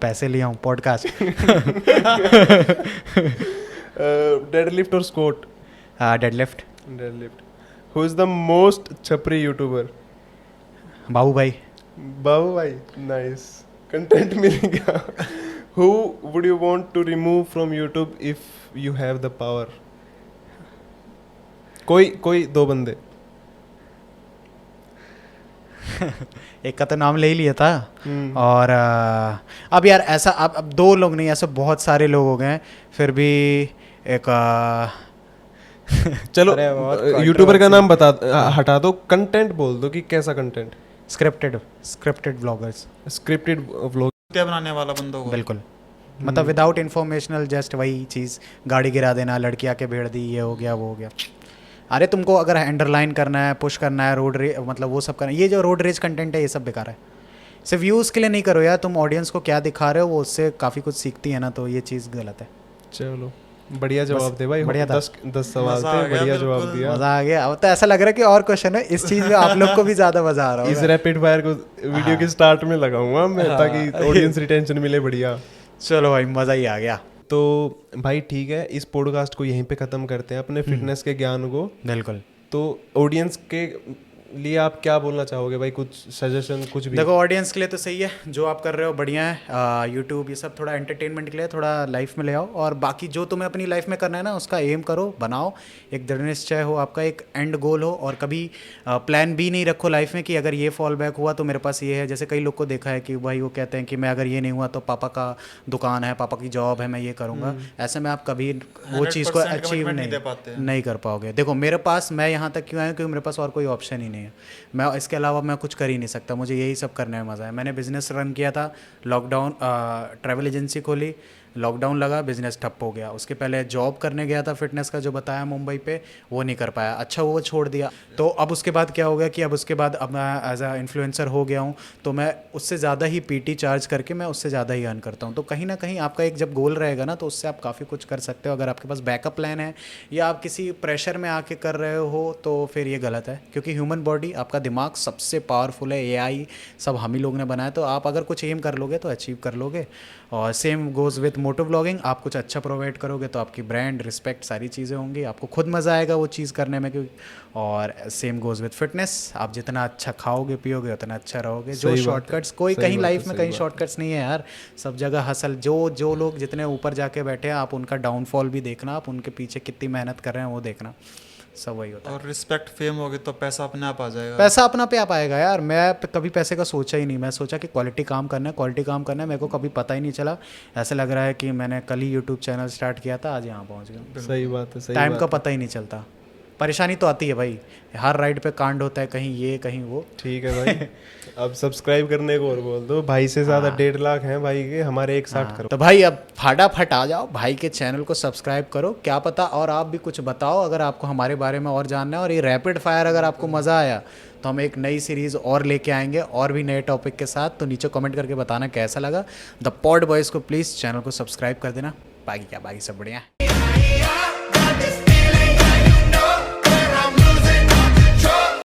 पैसे लिया हूँ, पॉडकास्ट।
डेडलिफ्ट और squat?
Deadlift.
Deadlift. Who is the most छपरी YouTuber?
Babu Bhai.
Babu Bhai, nice, content मिल गया। Who would you want to remove from YouTube if you have the power? कोई 2 बंदे।
एक का तो नाम ले ही लिया था। और अब यार ऐसा अब 2 लोग नहीं, ऐसे बहुत सारे लोग हो गए हैं, फिर भी एक
चलो
अरे बहुत
यूट्यूबर का नाम बता, हटा दो, कंटेंट बोल दो कि कैसा content.
Scripted vloggers,
scripted vlog.
क्या बनाने वाला बंदों को।
बिल्कुल, मतलब विदाउट इन्फॉर्मेशनल, जस्ट वही चीज़, गाड़ी गिरा देना, लड़की आके भेड़ दी, ये हो गया वो हो गया। अरे तुमको अगर अंडरलाइन करना है, पुश करना है, रोड रेज, मतलब वो सब करना है, ये जो रोड रेज कंटेंट है ये सब बेकार है। सिर्फ व्यूज़ के लिए नहीं करो यार, तुम ऑडियंस को क्या दिखा रहे हो वो उससे काफ़ी कुछ सीखती है ना, तो ये चीज़ गलत है।
चलो बढ़िया जवाब दे भाई,
बढ़िया था।
10 सवाल
मजा
थे,
आ गया,
बढ़िया
बिल्कुल।
जवाब दिया।
मज़ा आ गया। अब तो ऐसा लग रहा है कि और क्वेश्चन है इस चीज़ में, आप लोग को भी ज़्यादा मज़ा आ रहा
इस
है।
रैपिड फायर को वीडियो के स्टार्ट में लगाऊंगा मैं, ताकि ऑडियंस रिटेंशन मिले। बढ़िया,
चलो भाई मज़ा ही आ गया।
तो भाई ठीक है, इस पॉडकास्ट को यहीं पे ख़त्म करते हैं, अपने फिटनेस के ज्ञान को।
बिल्कुल।
तो ऑडियंस के लिए आप क्या बोलना चाहोगे भाई, कुछ सजेशन कुछ भी?
देखो ऑडियंस के लिए तो सही है जो आप कर रहे हो, बढ़िया है। यूट्यूब ये सब थोड़ा एंटरटेनमेंट के लिए, थोड़ा लाइफ में ले आओ, और बाकी जो तुम्हें अपनी लाइफ में करना है ना उसका एम करो, बनाओ, एक दृढ़ निश्चय हो, आपका एक एंड गोल हो, और कभी प्लान बी नहीं रखो लाइफ में कि अगर ये फॉल बैक हुआ तो मेरे पास ये है। जैसे कई लोग को देखा है कि भाई वो कहते हैं कि मैं अगर ये नहीं हुआ तो पापा का दुकान है, पापा की जॉब है, मैं ये करूँगा। ऐसे में आप कभी वो चीज़ को
100%
अचीव
commitment नहीं दे पाते हैं।
नहीं कर पाओगे। देखो मेरे पास, मैं यहाँ तक क्यों आया क्योंकि मेरे पास और कोई ऑप्शन ही नहीं है, मैं इसके अलावा मैं कुछ कर ही नहीं सकता, मुझे यही सब करने में मज़ा है। मैंने बिज़नेस रन किया था, लॉकडाउन, ट्रैवल एजेंसी खोली, लॉकडाउन लगा, बिज़नेस ठप हो गया। उसके पहले जॉब करने गया था फिटनेस का जो बताया मुंबई पे, वो नहीं कर पाया, अच्छा वो छोड़ दिया। तो अब उसके बाद क्या हो गया कि अब उसके बाद अब मैं एज अ इन्फ्लुएंसर हो गया हूँ, तो मैं उससे ज़्यादा ही पीटी चार्ज करके मैं उससे ज़्यादा ही अर्न करता हूँ। तो कहीं ना कहीं आपका एक जब गोल रहेगा ना तो उससे आप काफ़ी कुछ कर सकते हो। अगर आपके पास बैकअप प्लान है या आप किसी प्रेशर में आके कर रहे हो तो फिर ये गलत है, क्योंकि ह्यूमन बॉडी, आपका दिमाग सबसे पावरफुल है, AI सब हम ही लोग ने बनाया। तो आप अगर कुछ एम कर लोगे तो अचीव कर लोगे। और same goes with moto vlogging, आप कुछ अच्छा प्रोवाइड करोगे तो आपकी ब्रांड, रिस्पेक्ट, सारी चीज़ें होंगी, आपको खुद मज़ा आएगा वो चीज़ करने में। क्योंकि और सेम गोज़ विथ फिटनेस, आप जितना अच्छा खाओगे पियोगे उतना अच्छा रहोगे। जो
सही बात है,
शॉर्टकट्स, कोई
सही
कहीं
बात है,
लाइफ में
सही
कहीं
बात
शॉर्टकट्स नहीं है यार, सब जगह हसल। जो लोग जितने ऊपर जाके बैठे हैं, आप उनका डाउनफॉल भी देखना, आप उनके पीछे कितनी मेहनत कर रहे हैं वो देखना, सब वही होता है।
और रिस्पेक्ट फेम होगी तो पैसा अपने आप आ जाएगा।
पैसा अपना पे आप आएगा यार। मैं कभी पैसे का सोचा ही नहीं, मैं सोचा कि क्वालिटी काम करना है, क्वालिटी काम करना है। मेरे को कभी पता ही नहीं चला, ऐसा लग रहा है कि मैंने कल ही यूट्यूब चैनल स्टार्ट किया था, आज यहाँ पहुँच गया।
सही बात है, सही
टाइम
बात
का
है।
पता ही नहीं चलता। परेशानी तो आती है भाई, हर राइड पे कांड होता है, कहीं ये कहीं वो।
ठीक है भाई, अब सब्सक्राइब करने को और बोल दो भाई, से ज़्यादा 1.5 लाख हैं भाई के, हमारे 160 करो।
तो भाई अब फटाफट आ जाओ, भाई के चैनल को सब्सक्राइब करो। क्या पता और आप भी कुछ बताओ अगर आपको हमारे बारे में और जानना है। और ये रैपिड फायर अगर आपको मज़ा आया तो हम एक नई सीरीज़ और लेके आएंगे, और भी नए टॉपिक के साथ। तो नीचे कमेंट करके बताना कैसा लगा। द पॉड बॉयज़ को प्लीज़ चैनल को सब्सक्राइब कर देना। बाकी क्या, बाकी सब बढ़िया है।